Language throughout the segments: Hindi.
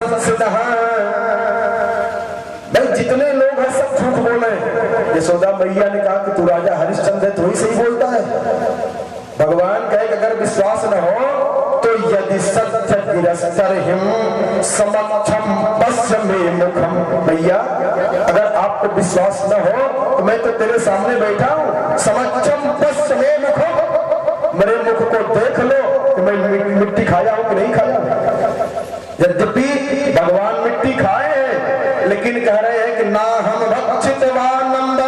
भाई जितने लोग हैं सब झूठ बोले। यशोदा मैया ने कहा कि तू राजा हरिश्चंद्र है तो ही सही बोलता है। भगवान कहे कि अगर विश्वास न हो तो यदि सत्य गिरस्तरहिं समक्षम पश्यमे मुखम। भैया अगर आपको विश्वास न हो तो मैं तो तेरे सामने बैठा हूँ, समक्षम पश्यमे मुखम, मेरे मुख को देख लो कि मैं मिट्टी खाया हूं कि नहीं खाया। यद्यपि भगवान मिट्टी खाए हैं लेकिन कह रहे हैं कि ना हम भक्षितवानंद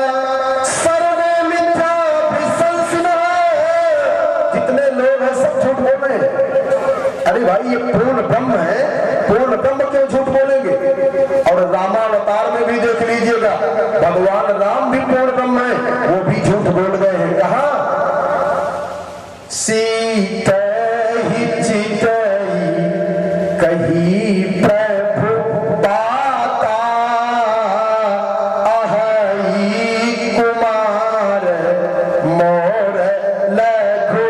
सर्वे मिथ्या विसंसिनः। जितने लोग हैं सब झूठ बोल रहे हैं। अरे भाई ये पूर्ण ब्रह्म है, पूर्ण ब्रह्म क्यों झूठ बोलेंगे। और रामावतार में भी देख लीजिएगा भगवान राम भी पूर्ण ब्रह्म है, वो भी झूठ बोल गए हैं। कहा सीते ही चितई कही प्रभु पाता अहई कुमार मोर लघु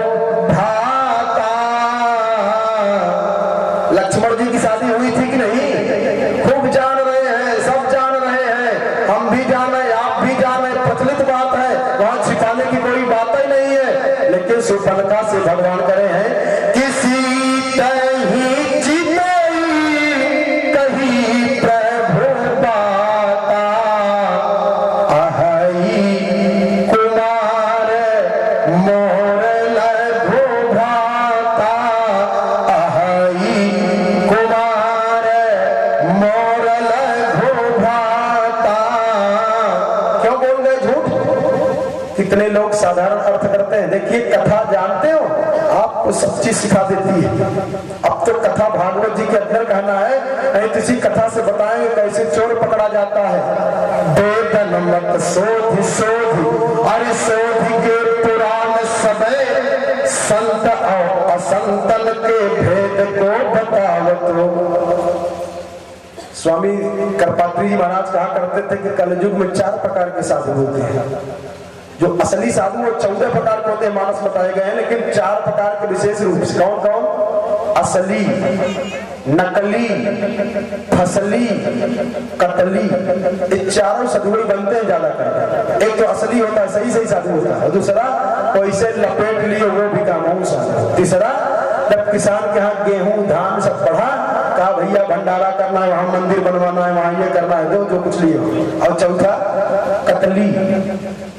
भ्राता। लक्ष्मण जी की शादी हुई थी कि नहीं? खूब जान रहे हैं, सब जान रहे हैं, हम भी जाने आप भी जाने, प्रचलित बात है, वहां छिपाने की कोई बात ही नहीं है। लेकिन सुपलका से भगवान करे हैं किसी तही चितई कही प्रभु पाता अहई कुमार मोर लघु भ्राता अहई कुमार मोर लघु भ्राता। क्यों बोल गए झूठ? कितने लोग साधारण अर्थ करते हैं। देखिए कथा जानते हो आपको सब चीज सिखा देती है। अब तो कथा भागवत जी के अंदर कहना है, नहीं किसी कथा से बताएंगे कैसे चोर पकड़ा जाता है। वेदन मत सोधि सोधि अरे सोधि के पुराण सबे संत और असंतन के भेद को बतावतो। स्वामी करपात्री जी महाराज कहा करते थे कि कलयुग में 4 प्रकार के साधु होते हैं। जो असली साधु वो 14 प्रकार के होते हैं, मानस बताए गए हैं, लेकिन 4 प्रकार के विशेष रूप से। कौन कौन? असली, नकली, फसली, कतली। ये चारों साधु बनते हैं ज्यादा कर। एक तो असली होता है, सही सही साधु होता है। दूसरा पैसे लपेट लिए वो भी कामों साधु। तीसरा जब किसान के यहाँ गेहूं धान सब पढ़ा, कहा भैया भंडारा करना है, वहां मंदिर बनवाना है, वहां ये करना है, जो कुछ लिए। और चौथा कतली,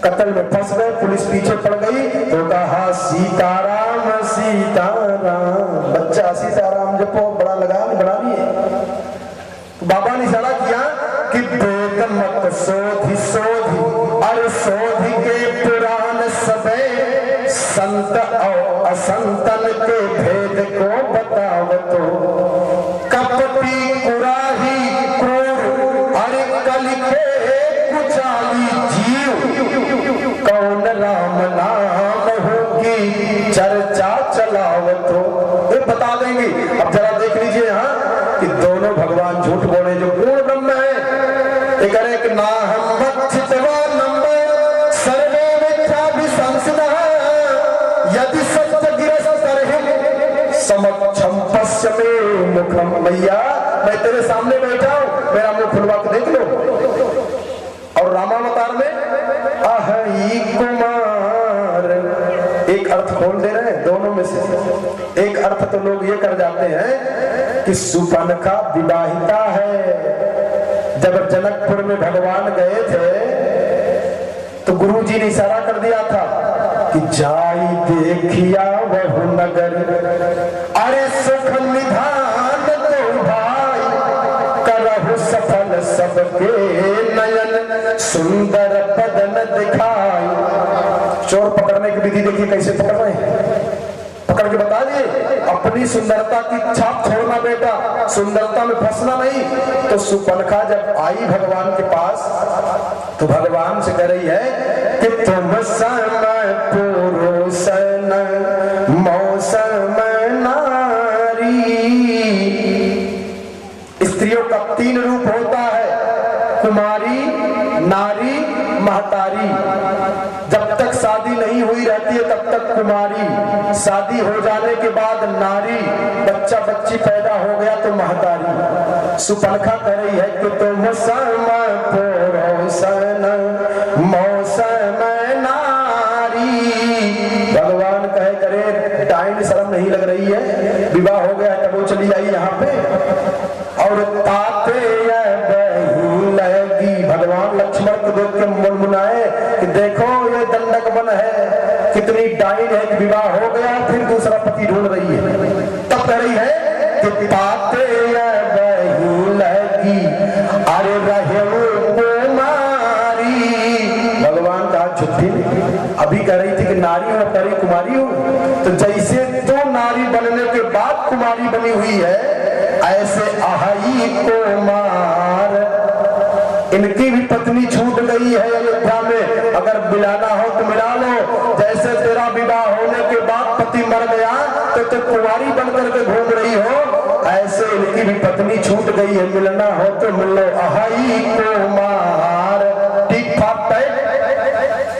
कत्ल में फंस गए, पुलिस पीछे पड़ गई तो कहा सीताराम सीताराम। बच्चा सीताराम जपो, बड़ा लगान बना लिए। तो बाबा ने इशारा किया कि वेद मत सोधि सोधि अरे सोधि के पुराण सबे संत और असंतन के भेद को बतावतो। कपटी कुराही क्रूर अरे कलि के कुचाली जीव कौन राम नाम होगी चर्चा चलावतो। ये बता देंगे। अब जरा देख लीजिए यहाँ कि दोनों भगवान झूठ बोले जो पूर्ण ब्रह्म है। ये करे कि ना हम भक्षितवानंद सर्वे मिथ्या विसंसिनः यदि सत्य गिरस्तरहिं समक्षम पश्यमे मुखम। भैया मैं तेरे सामने बैठा हूं, मेरा मुंह खुलवा के देख लो। और रामावतार में अहई कुमार एक अर्थ खोल दे रहे हैं दोनों में से। एक अर्थ तो लोग ये कर जाते हैं कि सुपनखा विवाहिता है। जब जनकपुर में भगवान गए थे तो गुरुजी ने इशारा कर दिया था कि जाई देखिया वहु नगर अरे सुख निधान तो भाई करहु सफल सबके नयन सुंदर पदन दिखाई। चोर पकड़ने की विधि देखिए कैसे पकड़ रहे हैं। पकड़ के बता दिए अपनी सुंदरता की छाप छोड़ना बेटा, सुंदरता में फंसना नहीं। तो सुपनखा जब आई भगवान के पास तो भगवान से कह रही है कि तुम समय पुरुष न मौसम नारी। स्त्रियों का 3 रूप होता है, कुमारी, नारी महतारी, जब तक शादी नहीं हुई रहती है तब तक कुमारी, शादी हो जाने के बाद नारी, बच्चा बच्ची पैदा हो गया तो महतारी। सुपनखा कह रही है कि तुम समय पोरोसन मौसम नारी। भगवान कहे करे टाइम शर्म नहीं लग रही है, विवाह हो गया तब वो चली आई यहाँ पे। और ताते लगी, भगवान लक्ष्मण को देख के मुनमुनाए कि देखो ये दंडक वन है, कितनी डाइन है कि विवाह हो गया फिर दूसरा पति ढूंढ रही है। तब कह रही है कि ताते लगी अरे रहे कुमारी। भगवान का झुट्ठी अभी कह रही थी कि नारी हो करी कुमारी हो, तो जैसे तो नारी बनने के बाद कुमारी बनी हुई है ऐसे आई कुमार, इनकी भी पत्नी छूट गई है अयोध्या में, अगर मिलाना हो तो मिला लो। जैसे तेरा विवाह होने के बाद पति मर गया तो तुम कुमारी बनकर के घूम रही हो, ऐसे इनकी भी पत्नी छूट गई है, मिलना हो तो मिल लो। अहाई कुमार, ठीक ठाक है,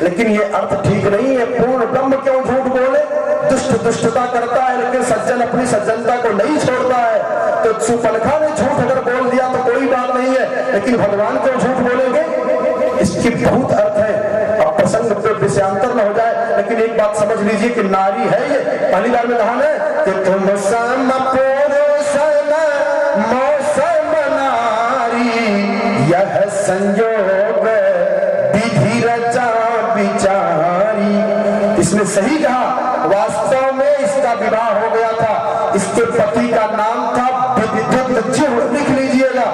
लेकिन ये अर्थ ठीक नहीं है। पूर्ण ब्रह्म क्यों झूठ बोले? दुष्ट दुष्टता करता है लेकिन सज्जन अपनी सज्जनता को नहीं छोड़ता है। तो सुपनखा ने झूठ अगर बोल दिया तो कोई बात नहीं है, लेकिन भगवान क्यों झूठ बोलेंगे? इसकी बहुत अर्थ है। अब प्रसंग पे विषयांतर न हो जाए, लेकिन एक बात समझ लीजिए कि नारी है ये, पहली बार में कहा ना कि तुम सम पुरुषन मौसम नारी, यह संयोग विधि रचा विचारी। इसने सही कहा, वास्तव में इसका विवाह हो गया था, इसके पति का नाम था विद्युत जीव, लिख लीजिएगा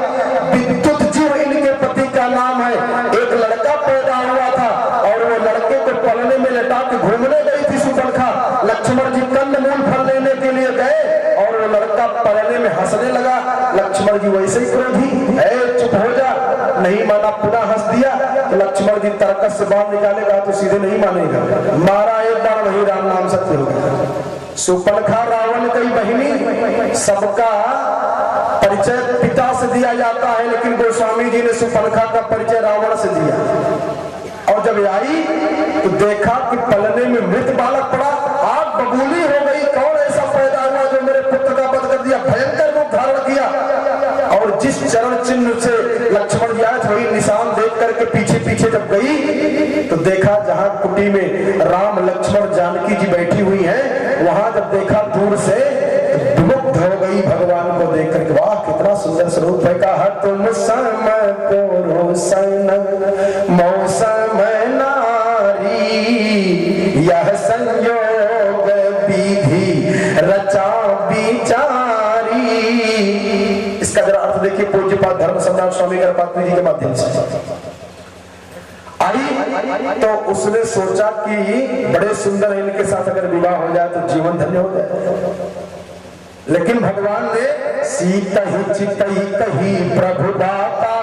विद्युत जीव इनके पति का नाम है। एक लड़का पैदा हुआ था और वो लड़के को पलने में लटा के घूमने गई थी सुपनखा। लक्ष्मण जी कंदमूल फल लेने के लिए गए और वो लड़का पलने में हंसने लगा। लक्ष्मण जी वैसे ही क्रोधी, ऐ चुप हो जा, नहीं माना, पुनः हंस दिया तो लक्ष्मण जी तरकस से बाहर निकालेगा तो सीधे नहीं मानेगा, मारा एक बार वही राम नाम सत्य हो गया। सुपनखा रावण की बहिनी, सबका परिचय पिता से दिया जाता है, लेकिन गोस्वामी जी ने सुपनखा का परिचय रावण से दिया। और जब आई तो देखा कि पलने में मृत बालक पड़ा, आग बबूली हो गई, कौन ऐसा पैदा हुआ जो मेरे पुत्र का वध कर दिया, भयंकर रूप धारण किया। और जिस चरण चिन्ह से लक्ष्मण जी आए थे वही निशान देख करके पीछे पीछे जब गई तो देखा जहां कुटी में राम लक्ष्मण जानकी जी बैठी हुई हैं, वहां जब देखा दूर से विमुग्ध हो गई भगवान को देख करके। वाह कितना सुंदर स्वरूप है। कहा तुम सम पुरुषन मौसम नारी, यह संयोग विधि रचा विचारी। इसका जरा अर्थ देखिए पूज्यपाद धर्म सम्राट स्वामी गणपति जी के माध्यम से। आई तो उसने सोचा कि बड़े सुंदर है, इनके साथ अगर विवाह हो जाए तो जीवन धन्य हो जाए। लेकिन भगवान ने सीता ही चित ही कही प्रभु दाता,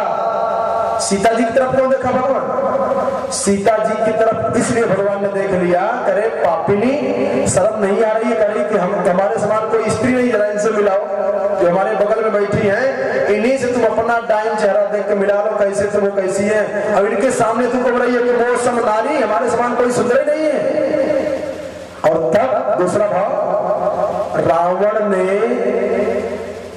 सीता जी की तरफ क्यों देखा भगवान? सीता जी की तरफ इसलिए भगवान ने देख लिया, करे पापिनी शर्म नहीं आ रही है, करी कि हम हमारे समान कोई स्त्री नहीं, जरा इनसे मिलाओ जो हमारे बगल में बैठी है, इन्हीं से तुम अपना डाइन चेहरा देख के मिला लो, कैसे तुम वो कैसी है। अब इनके सामने तुम बोल रही है कि मौसम नारी, हमारे समान कोई सुंदर नहीं है। और तब दूसरा भाव, रावण ने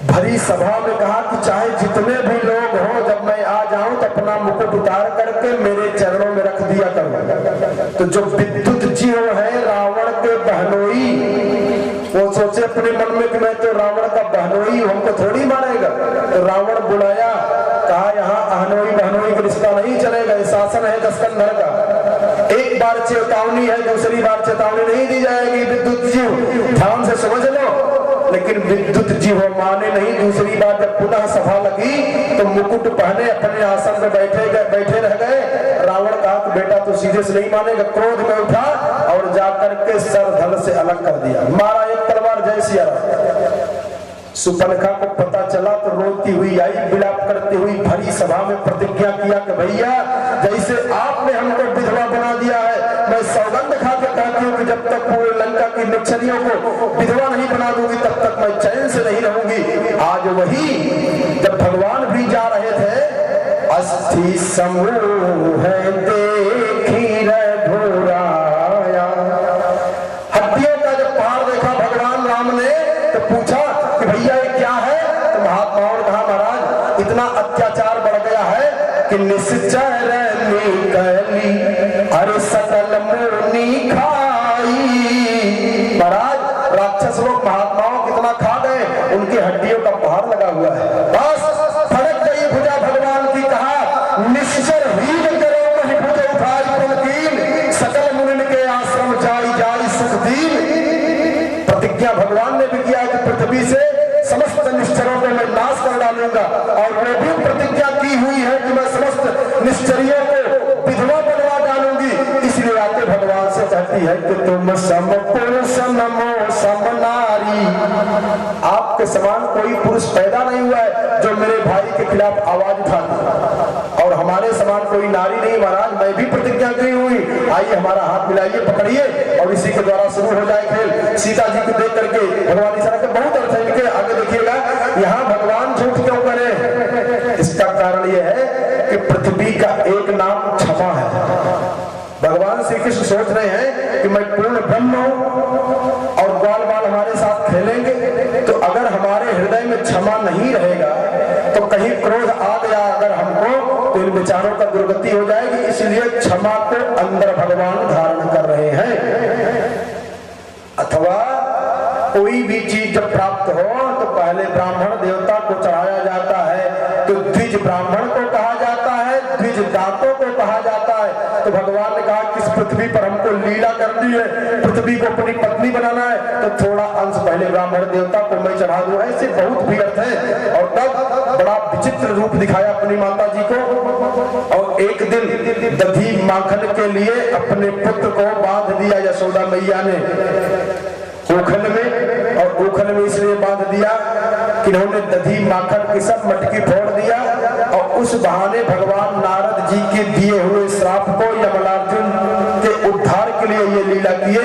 भरी सभा में कहा कि चाहे जितने भी लोग हो, जब मैं आ जाऊं तो अपना मुकुट उतार करके मेरे चरणों में रख दिया करो। तो जो विद्युत जीव है रावण के बहनोई, वो सोचे अपने मन में कि मैं तो रावण का बहनोई, हमको थोड़ी मारेगा। तो रावण बुलाया, कहा यहाँ अहनोई बहनोई का रिश्ता नहीं चलेगा, शासन है दस्कंधर का। एक बार चेतावनी है, दूसरी बार चेतावनी नहीं दी जाएगी। विद्युत जीव ध्यान से समझ लो। लेकिन विद्युत जीव माने नहीं। दूसरी बार जब पुनः सभा लगी तो मुकुट पहने अपने आसन में बैठे रह गए। रावण कहा कि बेटा तू सीधे से नहीं मानेगा। क्रोध में उठा और जाकर के सर धड़ से अलग कर दिया, मारा एक तलवार जय सिया राम। सुपनखा को पता चला तो रोती हुई आई, विलाप करती हुई भरी सभा में प्रतिज्ञा किया कि भैया जैसे आपने हमको विधवा बना दिया है, मैं सौगंध खा के कहती हूँ कि जब तक पूरे लंका की निक्षरियों को विधवा नहीं बना दूंगी तब तक मैं चैन से नहीं रहूंगी। आज वही जब भगवान भी जा रहे थे, अस्थि ही समूह है देखी रघुराया। हड्डियों का जब पहाड़ देखा भगवान राम ने तो पूछा कि भैया ये क्या है? तो महात्माओं ने कहा महाराज इतना अत्याचार बढ़ गया है कि निश्चर निकली अरे सकल मुनि खाई। महाराज राक्षस लोग महात्माओं कितना खा गए, उनकी हड्डियों का पहाड़ लगा हुआ है। बस फड़क गई भुजा भगवान की, कहा निश्चर हीन करो मही भुज उठाई पुलकीन सकल मुनि के आश्रम जाई जाई सुख दीन। प्रतिज्ञा भगवान ने भी किया कि पृथ्वी से समस्त निश्चरों को मैं नाश कर डालूंगा, और वो भी प्रतिज्ञा की हुई है कि मैं समस्त निश्चरियों को विधवा बनवा डालूंगी। इसलिए आके भगवान से कहती है कि तुम सम पुरुष नमो सम नारी। आपके समान कोई पुरुष पैदा नहीं हुआ है जो मेरे भाई के खिलाफ आवाज उठाती, और हमारे समान कोई नारी नहीं महाराज। मैं भी प्रतिज्ञा की हुई। आइए हमारा हाथ मिलाइए, पकड़िए, और इसी के द्वारा शुरू हो जाए खेल। सीता जी को देख करके भगवान इशारा के बहुत अर्थ है इनके, आगे देखिएगा। यहाँ भगवान झूठ क्यों करे? इसका कारण यह है कि पृथ्वी का एक नाम क्षमा है। भगवान श्री कृष्ण सोच रहे हैं कि मैं पूर्ण ब्रह्म हूं और ग्वाल बाल हमारे साथ खेलेंगे, तो अगर हमारे हृदय में क्षमा नहीं रहेगा तो कहीं क्रोध आ गया अगर हमको तो इन विचारों का दुर्गति हो जाएगी। इसलिए क्षमा को अंदर भगवान धारण कर रहे हैं। अथवा कोई भी चीज जब प्राप्त हो तो पहले ब्राह्मण देवता को चढ़ाया जाता है, तो द्विज ब्राह्मण को कहा जाता है, द्विज दातों को कहा जाता है। तो भगवान ने कहा कि इस पृथ्वी पर हमको लीला कर दी है, पृथ्वी को अपनी पत्नी बनाना है, तो थोड़ा अंश पहले ब्राह्मण देवता को मैं चढ़ा दूं। ऐसे बहुत भी अर्थ है। और तब बड़ा विचित्र रूप दिखाया अपनी माता जी को, और एक दिन दधी माखन के लिए अपने पुत्र को बांध दिया यशोदा मैया ने ओखल में, और ओखल में इसलिए बांध दिया कि उन्होंने दधी माखन की सब मटकी फोड़ दिया, और उस बहाने भगवान नारद जी के दिए हुए श्राप को यमलार्जुन के उद्धार के लिए ये लीला किए।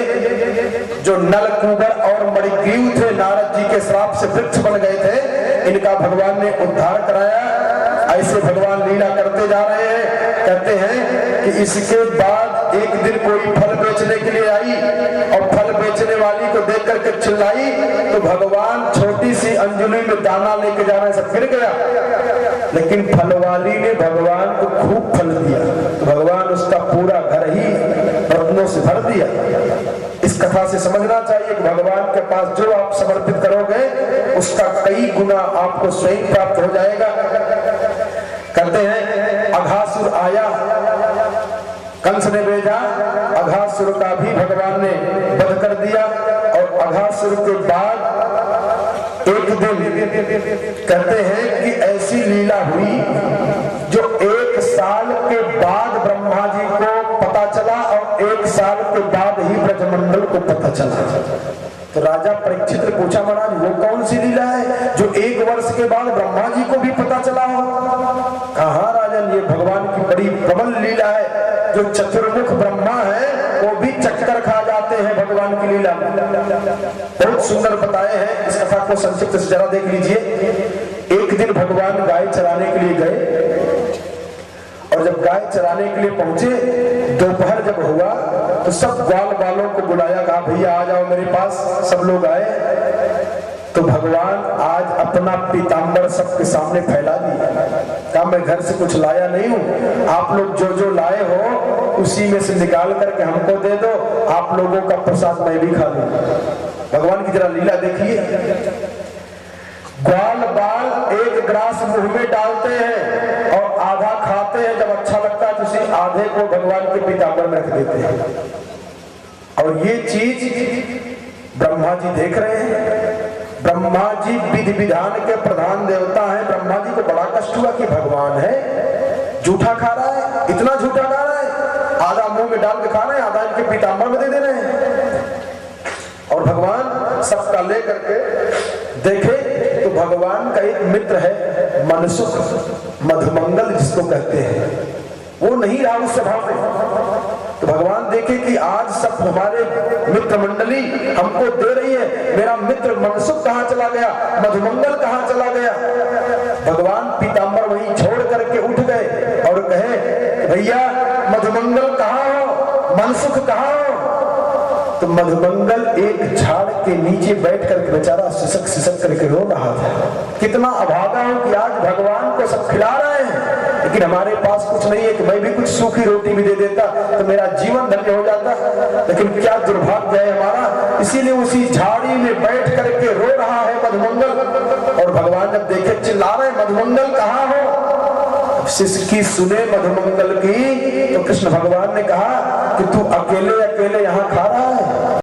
जो नलकूबर और मणिग्रीव थे नारद जी के श्राप से वृक्ष बन गए थे, इनका भगवान ने उद्धार कराया। ऐसे भगवान लीला करते जा रहे हैं। कहते हैं कि इसके बाद एक दिन कोई फल बेचने के लिए आई, और फल बेचने वाली को देख करके चिल्लाई, तो भगवान छोटी सी अंजलि में दाना लेके जाने से गिर गया, लेकिन फल वाली ने भगवान को खूब फल दिया, तो भगवान उसका पूरा घर ही रत्नों से भर दिया। इस कथा से समझना चाहिए कि भगवान के पास जो आप समर्पित करोगे उसका कई गुना आपको स्वयं प्राप्त हो जाएगा। कहते हैं अघासुर आया, कंस ने भेजा, अघासुर का भी भगवान ने वध कर दिया। और अघासुर के बाद एक दिन कहते हैं कि ऐसी लीला हुई जो 1 साल के बाद ब्रह्मा जी को पता चला, और 1 साल के बाद ही ब्रजमंडल को पता चला। तो राजा परीक्षित ने पूछा महाराज वो कौन सी लीला है जो 1 वर्ष के बाद ब्रह्मा जी को भी पता चला हो? कहा राजन ये भगवान की बड़ी प्रबल लीला है। जो चतुर्मुख ब्रह्मा है वो भी चक्कर खा जाते हैं भगवान की लीला। बहुत सुंदर बताए हैं। इस कथा को संक्षिप्त से जरा देख लीजिए। एक दिन भगवान गाय चराने के लिए गए, और जब गाय चराने के लिए पहुंचे, दोपहर जब हुआ तो सब ग्वाल बालों को बुलाया, कहा भैया आ जाओ मेरे पास। सब लोग आए तो भगवान आज अपना पीताम्बर सबके सामने फैला दिया। कहा मैं घर से कुछ लाया नहीं हूं, आप लोग जो जो लाए हो उसी में से निकाल करके हमको दे दो, आप लोगों का प्रसाद मैं भी खा लूं। भगवान की जरा लीला देखिए। ग्वाल बाल एक ग्रास मुंह में डालते हैं और आधा खाते हैं, जब अच्छा लगता है तो उसी आधे को भगवान के पीताम्बर में रख देते हैं। और ये चीज ब्रह्मा जी देख रहे हैं। ब्रह्मा जी विधि विधान के प्रधान देवता हैं। ब्रह्मा जी को बड़ा कष्ट हुआ कि भगवान है झूठा खा रहा है, इतना झूठा खा रहा है, आधा मुंह में डाल के खा रहे हैं, आधा इनके पीताम्बर में दे दे रहे हैं। और भगवान सबका ले करके देखे तो भगवान का एक मित्र है मनसुख, मधुमंगल जिसको कहते हैं, वो नहीं रहा उस सभा में। तो भगवान देखे कि आज सब हमारे मित्र मंडली हमको दे रही है, मेरा मित्र मनसुख कहाँ चला गया, मधुमंगल कहाँ चला गया। भगवान पीताम्बर वहीं छोड़ करके उठ गए और कहे भैया मधुमंगल कहाँ हो, मनसुख कहाँ हो? तो मधुमंगल एक झाड़ के नीचे बैठ करके बेचारा सिसक सिसक करके रो रहा था। कितना अभागा हूं कि आज भगवान को सब खिला रहे हैं, लेकिन हमारे पास कुछ नहीं है कि मैं भी कुछ सूखी रोटी भी दे देता तो मेरा जीवन धन्य हो जाता। लेकिन क्या दुर्भाग्य है हमारा। इसीलिए उसी झाड़ी में बैठ करके रो रहा है मधुमंगल। और भगवान जब देखे चिल्ला रहे मधुमंगल कहाँ हो, शिष्य की सुने मधुमंगल की, तो कृष्ण भगवान ने कहा कि तू अकेले अकेले यहाँ खा रहा है।